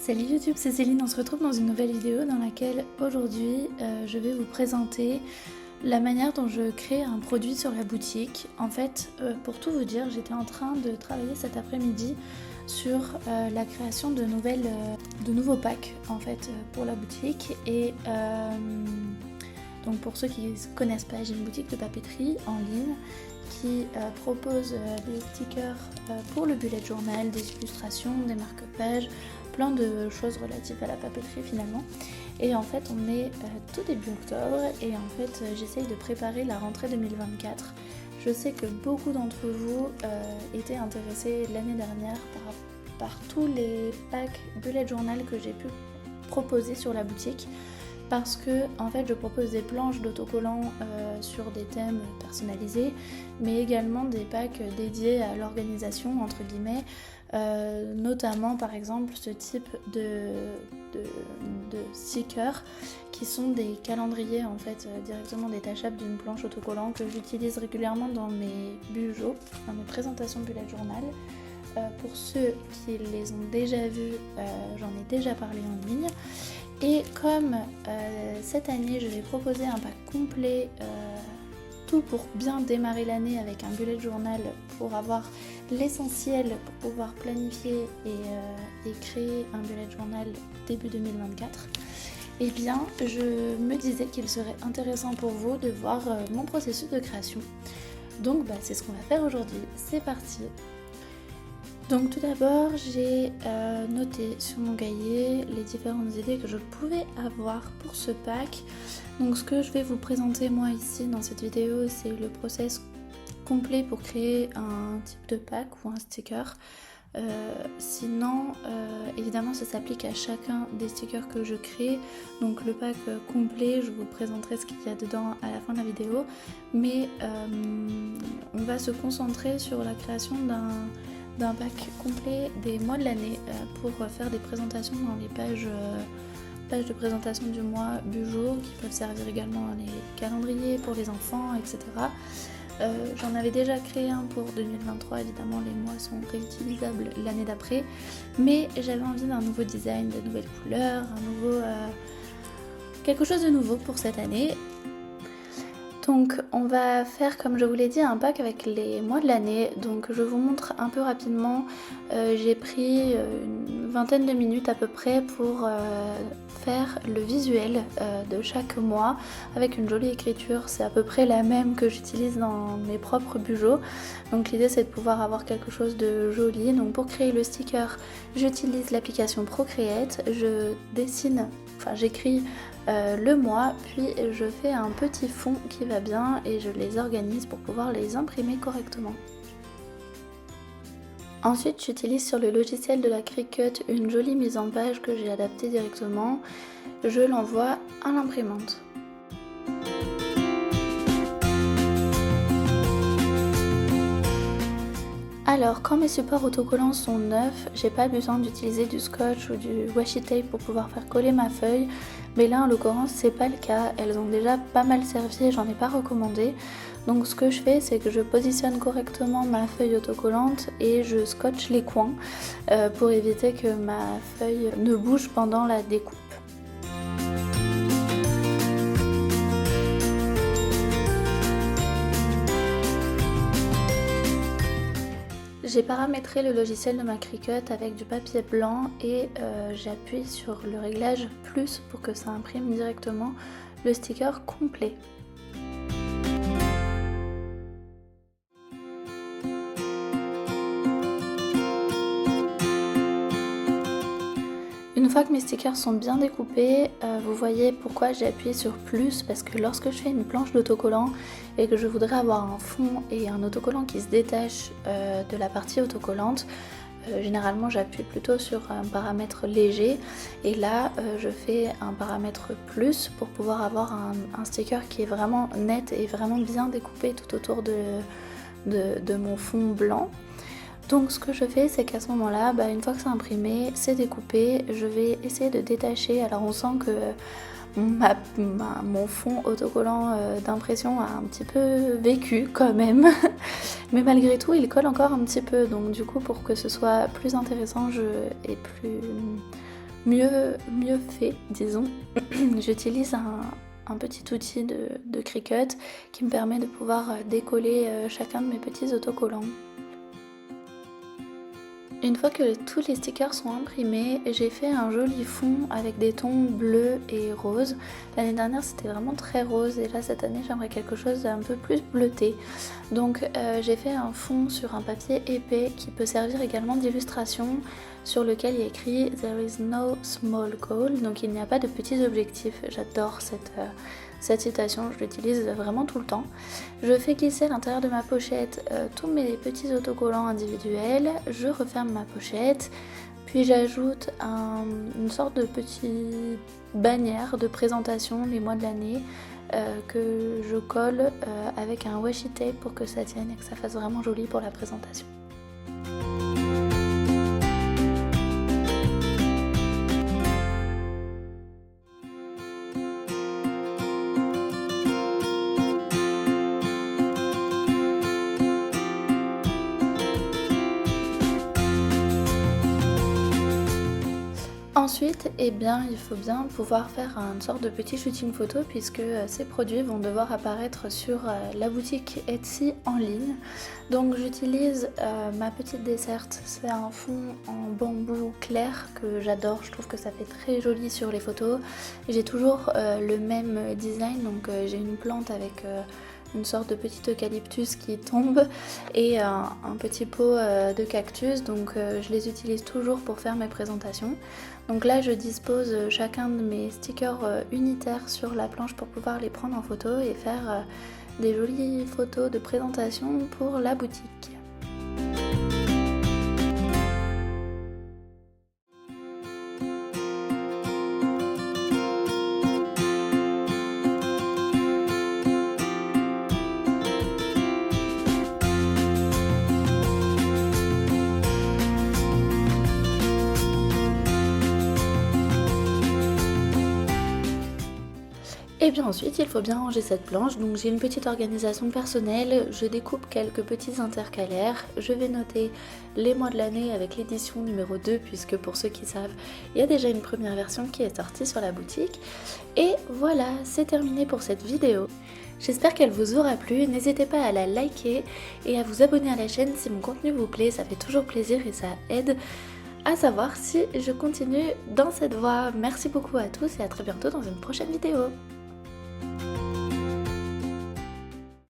Salut YouTube, c'est Céline, on se retrouve dans une nouvelle vidéo dans laquelle aujourd'hui je vais vous présenter la manière dont je crée un produit sur la boutique. En fait, pour tout vous dire, j'étais en train de travailler cet après-midi sur la création de nouveaux packs en fait pour la boutique et donc pour ceux qui ne connaissent pas, j'ai une boutique de papeterie en ligne qui propose des stickers pour le bullet journal, des illustrations, des marque-pages, plein de choses relatives à la papeterie finalement. Et en fait on est tout début octobre et en fait j'essaye de préparer la rentrée 2024. Je sais que beaucoup d'entre vous étaient intéressés l'année dernière par tous les packs bullet journal que j'ai pu proposer sur la boutique. Parce que en fait je propose des planches d'autocollants sur des thèmes personnalisés, mais également des packs dédiés à l'organisation entre guillemets, notamment par exemple ce type de stickers qui sont des calendriers en fait directement détachables d'une planche autocollant que j'utilise régulièrement dans mes bujots, dans mes présentations bullet journal. Pour ceux qui les ont déjà vus, j'en ai déjà parlé en ligne. Et comme cette année je vais proposer un pack complet, tout pour bien démarrer l'année avec un bullet journal pour avoir l'essentiel pour pouvoir planifier et créer un bullet journal début 2024, et bien je me disais qu'il serait intéressant pour vous de voir mon processus de création. Donc c'est ce qu'on va faire aujourd'hui, c'est parti. Donc tout d'abord, j'ai noté sur mon cahier les différentes idées que je pouvais avoir pour ce pack. Donc ce que je vais vous présenter moi ici dans cette vidéo, c'est le process complet pour créer un type de pack ou un sticker. Sinon, évidemment, ça s'applique à chacun des stickers que je crée. Donc le pack complet, je vous présenterai ce qu'il y a dedans à la fin de la vidéo. Mais on va se concentrer sur la création d'un pack complet des mois de l'année pour faire des présentations dans les pages de présentation du mois bujo qui peuvent servir également dans les calendriers pour les enfants, etc. J'en avais déjà créé un pour 2023, évidemment les mois sont réutilisables l'année d'après, mais j'avais envie d'un nouveau design, de nouvelles couleurs, quelque chose de nouveau pour cette année. Donc on va faire, comme je vous l'ai dit, un pack avec les mois de l'année. Donc je vous montre un peu rapidement. J'ai pris une vingtaine de minutes à peu près pour faire le visuel de chaque mois avec une jolie écriture. C'est à peu près la même que j'utilise dans mes propres bujots. Donc l'idée c'est de pouvoir avoir quelque chose de joli. Donc pour créer le sticker, j'utilise l'application Procreate. J'écris le mois, puis je fais un petit fond qui va bien et je les organise pour pouvoir les imprimer correctement. Ensuite, j'utilise sur le logiciel de la Cricut une jolie mise en page que j'ai adaptée directement. Je l'envoie à l'imprimante. Alors, quand mes supports autocollants sont neufs, j'ai pas besoin d'utiliser du scotch ou du washi tape pour pouvoir faire coller ma feuille. Mais là, en l'occurrence, c'est pas le cas. Elles ont déjà pas mal servi et j'en ai pas recommandé. Donc, ce que je fais, c'est que je positionne correctement ma feuille autocollante et je scotche les coins pour éviter que ma feuille ne bouge pendant la découpe. J'ai paramétré le logiciel de ma Cricut avec du papier blanc et j'appuie sur le réglage plus pour que ça imprime directement le sticker complet. Une fois que mes stickers sont bien découpés, vous voyez pourquoi j'ai appuyé sur plus, parce que lorsque je fais une planche d'autocollant et que je voudrais avoir un fond et un autocollant qui se détache de la partie autocollante, généralement j'appuie plutôt sur un paramètre léger et là je fais un paramètre plus pour pouvoir avoir un sticker qui est vraiment net et vraiment bien découpé tout autour de mon fond blanc. Donc ce que je fais, c'est qu'à ce moment-là, une fois que c'est imprimé, c'est découpé, je vais essayer de détacher. Alors on sent que mon fond autocollant d'impression a un petit peu vécu quand même, mais malgré tout il colle encore un petit peu, donc du coup pour que ce soit plus intéressant et mieux fait, disons. J'utilise un petit outil de Cricut qui me permet de pouvoir décoller chacun de mes petits autocollants. Une fois que tous les stickers sont imprimés, j'ai fait un joli fond avec des tons bleus et roses. L'année dernière c'était vraiment très rose et là cette année j'aimerais quelque chose d'un peu plus bleuté. Donc j'ai fait un fond sur un papier épais qui peut servir également d'illustration, sur lequel il y a écrit "There is no small goal", donc il n'y a pas de petits objectifs. J'adore cette citation, je l'utilise vraiment tout le temps. Je fais glisser à l'intérieur de ma pochette tous mes petits autocollants individuels, je referme ma pochette, puis j'ajoute une sorte de petite bannière de présentation des mois de l'année que je colle avec un washi tape pour que ça tienne et que ça fasse vraiment joli pour la présentation. Ensuite, eh bien, il faut bien pouvoir faire une sorte de petit shooting photo puisque ces produits vont devoir apparaître sur la boutique Etsy en ligne. Donc j'utilise ma petite desserte, c'est un fond en bambou clair que j'adore, je trouve que ça fait très joli sur les photos. J'ai toujours le même design, donc j'ai une plante avec une sorte de petit eucalyptus qui tombe et un petit pot de cactus, donc je les utilise toujours pour faire mes présentations. Donc là je dispose chacun de mes stickers unitaires sur la planche pour pouvoir les prendre en photo et faire des jolies photos de présentation pour la boutique. Et bien ensuite il faut bien ranger cette planche, donc j'ai une petite organisation personnelle, je découpe quelques petits intercalaires, je vais noter les mois de l'année avec l'édition numéro 2 puisque pour ceux qui savent, il y a déjà une première version qui est sortie sur la boutique. Et voilà, c'est terminé pour cette vidéo. J'espère qu'elle vous aura plu, n'hésitez pas à la liker et à vous abonner à la chaîne si mon contenu vous plaît, ça fait toujours plaisir et ça aide à savoir si je continue dans cette voie. Merci beaucoup à tous et à très bientôt dans une prochaine vidéo.